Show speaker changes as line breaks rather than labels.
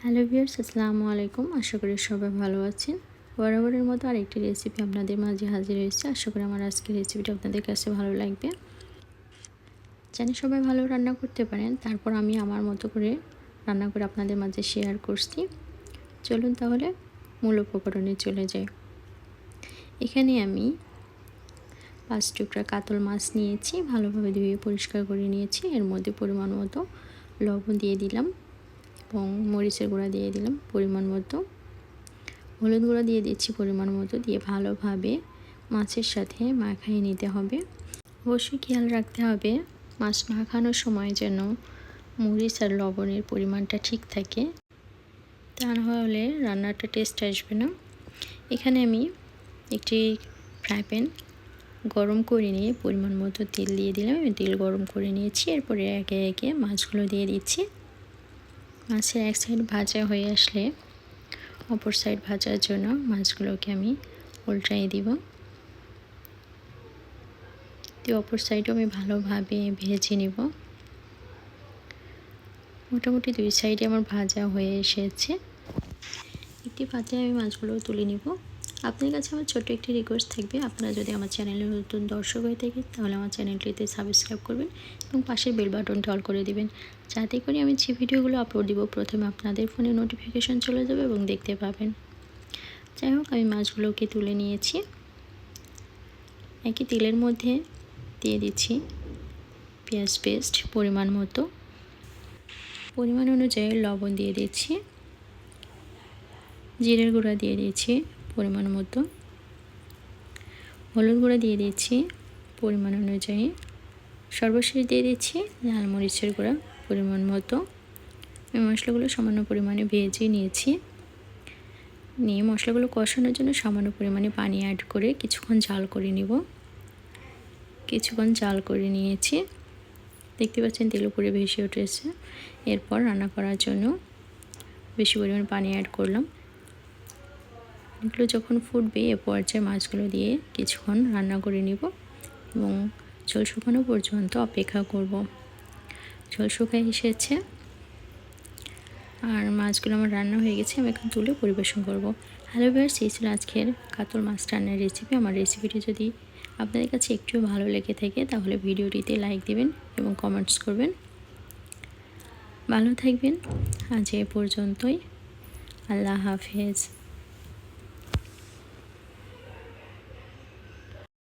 Hello viewers, আসসালামু আলাইকুম। আশা করি সবাই ভালো আছেন। বরাবরের মতো আরেকটি রেসিপি আপনাদের মাঝে হাজির হয়েছে। আশা করি আমার আজকের রেসিপিটা আপনাদের কাছে ভালো লাগবে। জানি সবাই ভালো রান্না করতে পারেন, তারপর আমি আমার মতো করে রান্না করে আপনাদের মাঝে শেয়ার করছি। চলুন তাহলে মূল উপকরণে চলে যাই। এখানে আমি 5 টুকরা কাতল মাছ নিয়েছি, ভালোভাবে ধুয়ে পরিষ্কার করে নিয়েছি। এর মধ্যে পরিমাণ মতো লবণ দিয়ে দিলাম এবং মরিচের গুঁড়া দিয়ে দিলাম পরিমাণ মতো, হলুদ গুঁড়া দিয়ে দিচ্ছি পরিমাণ মতো, দিয়ে ভালোভাবে মাছের সাথে মাখিয়ে নিতে হবে। অবশ্যই খেয়াল রাখতে হবে মাছ মাখানোর সময় যেন মরিচ আর লবণের পরিমাণটা ঠিক থাকে, তা না হলে রান্নাটা টেস্ট আসবে না। এখানে আমি একটি ফ্রাই প্যান গরম করে নিয়ে পরিমাণ মতো তেল দিয়ে দিলাম। তেল গরম করে নিয়েছি, এরপরে একে একে মাছগুলো দিয়ে দিচ্ছি। মাছের এক সাইড ভাজা হয়ে আসলে অপর সাইড ভাজার জন্য মাছগুলোকে আমি উল্টাই দিব। অপর সাইডও আমি ভালোভাবে ভেজে নিব। মোটামুটি 2 সাইডে আমার ভাজা হয়ে এসেছে। একটি পাত্রে আমি মাছগুলো তুলে নিব। আপনার কাছে আমার ছোট্ট একটি রিকোয়েস্ট থাকবে, আপনারা যদি আমার চ্যানেলে নতুন দর্শক হয়ে থাকেন তাহলে আমার চ্যানেলটিতে সাবস্ক্রাইব করবেন এবং পাশের বেল বাটনটি অল করে দিবেন, যাতে করে আমি যে ভিডিওগুলো আপলোড দিব প্রথমে আপনাদের ফোনে নোটিফিকেশন চলে যাবে এবং দেখতে পাবেন। যাই হোক, আমি মাছগুলোকে তুলে নিয়েছি। একই তেলের মধ্যে দিয়ে দিচ্ছি পেঁয়াজ পেস্ট পরিমাণ মতো, পরিমাণ অনুযায়ী লবণ দিয়ে দিচ্ছি, জিরের গুঁড়া দিয়ে দিচ্ছি পরিমাণ মতো, হলুদ গুঁড়া দিয়ে দিচ্ছি পরিমাণ অনুযায়ী, সর্বশেষ দিয়ে দিচ্ছি লাল মরিচের গুঁড়া পরিমাণ মতো। আমি মশলাগুলো সামান্য পরিমাণে ভেজে নিয়েছি। নিয়ে মশলাগুলো কষানোর জন্য সামান্য পরিমাণে পানি অ্যাড করে কিছুক্ষণ জাল করে নিব। কিছুক্ষণ জাল করে নিয়েছি, দেখতে পাচ্ছেন তেল উপরে ভেসে উঠেছে। এরপর রান্না করার জন্য বেশি পরিমাণ পানি অ্যাড করলাম। এগুলো যখন ফুটবে এ পর্যায়ে মাছগুলো দিয়ে কিছুক্ষণ রান্না করে নিব এবং ঝোল শুকানো পর্যন্ত অপেক্ষা করব। ঝোল শুকায় এসেছে আর মাছগুলো আমার রান্না হয়ে গেছে। আমি এখন তুলে পরিবেশন করব। হ্যালো ভিউয়ার্স, এই ছিল আজকের কাতল মাছ রান্নার রেসিপি। আমার রেসিপিটি যদি আপনাদের কাছে একটু ভালো লেগে থাকে তাহলে ভিডিওটিতে লাইক দিবেন এবং কমেন্টস করবেন। ভালো থাকবেন। আজ এ পর্যন্তই। আল্লাহ হাফেজ।